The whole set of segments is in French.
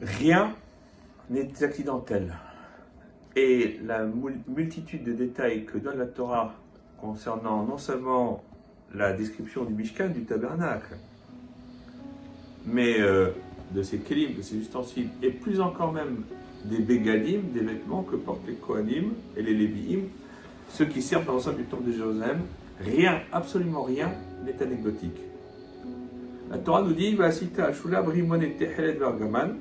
Rien n'est accidentel. Et la multitude de détails que donne la Torah concernant non seulement la description du Mishkan, du tabernacle, mais de ses kélim, de ses ustensiles, et plus encore même des bégadim, des vêtements que portent les Kohanim et les Lévi'im, ceux qui servent dans l'enceinte du temple de Jérusalem, rien, absolument rien, n'est anecdotique. La Torah nous dit Vasita al-Shulav rimon et tehelet vargaman,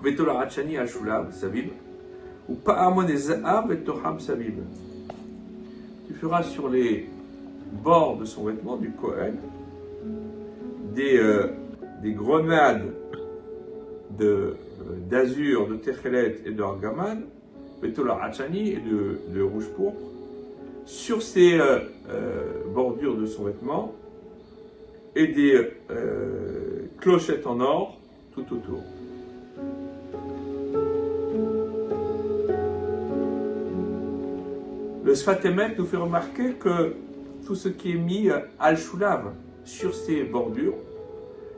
vetola hachani al-Shulav savib, ou pa'amon et za'ab et toham savib. Tu feras sur les bords de son vêtement, du Kohen, des grenades d'azur, de techelet et de argaman, vetola hachani et de rouge pourpre, sur ces bordures de son vêtement, et des clochettes en or tout autour. Le Sfat Emet nous fait remarquer que tout ce qui est mis al-shulav sur ces bordures,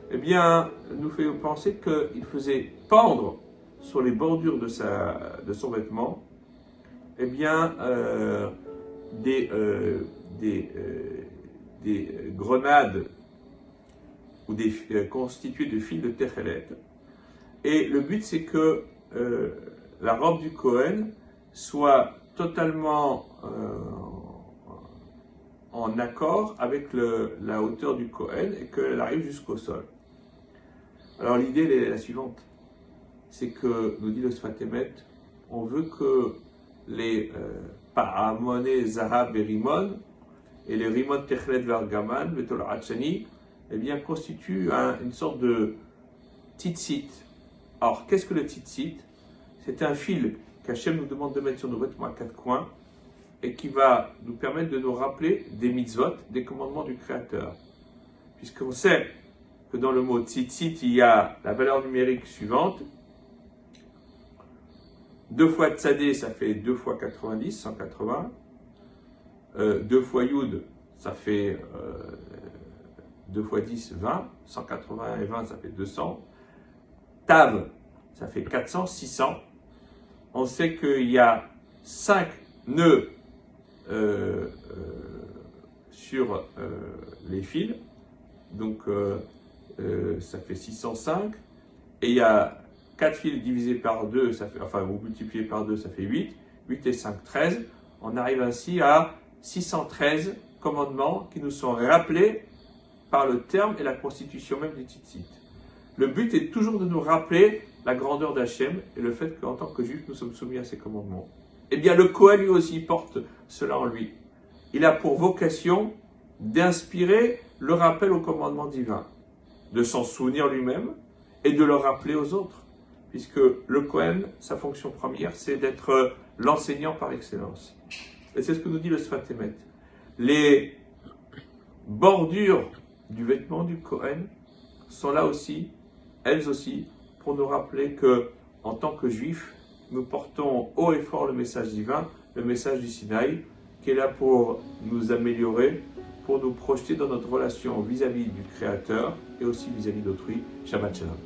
eh bien, nous fait penser qu'il faisait pendre sur les bordures de son vêtement, eh bien, des grenades ou constituées de fils de techelet. Et le but, c'est que la robe du Kohen soit totalement en accord avec la hauteur du Kohen et qu'elle arrive jusqu'au sol. Alors l'idée est la suivante, c'est que, nous dit le Sfat Emet, on veut que les Pa'amoné, Zahab et Rimon, et les Rimon Techelet Vargaman, Betol Hachani, eh bien, constituent une sorte de tzitzit. Alors, qu'est-ce que le tzitzit? C'est un fil qu'Hachem nous demande de mettre sur nos vêtements à quatre coins et qui va nous permettre de nous rappeler des mitzvot, des commandements du Créateur. Puisqu'on sait que dans le mot tzitzit, il y a la valeur numérique suivante. 2 fois tzadé, ça fait 2 fois 90, 180. 2 fois yud, ça fait 2 fois 10, 20. 180 et 20, ça fait 200. Tav, ça fait 400, 600. On sait qu'il y a 5 nœuds sur les fils. Donc, ça fait 605. Et il y a 4 fils divisés par 2, ça fait, enfin, vous multipliez par 2, ça fait 8. 8 et 5, 13. On arrive ainsi à 613 commandements qui nous sont rappelés par le terme et la constitution même du tzitzit. Le but est toujours de nous rappeler la grandeur d'Hachem et le fait qu'en tant que juifs, nous sommes soumis à ses commandements. Eh bien, le Kohen lui aussi porte cela en lui. Il a pour vocation d'inspirer le rappel aux commandements divins, de s'en souvenir lui-même et de le rappeler aux autres. Puisque le Kohen, sa fonction première, c'est d'être l'enseignant par excellence. Et c'est ce que nous dit le Sfat Emet. Les bordures du vêtement du Kohen sont là aussi, elles aussi, pour nous rappeler que, en tant que juifs, nous portons haut et fort le message divin, le message du Sinaï, qui est là pour nous améliorer, pour nous projeter dans notre relation vis-à-vis du Créateur et aussi vis-à-vis d'autrui. Shabbat Shalom.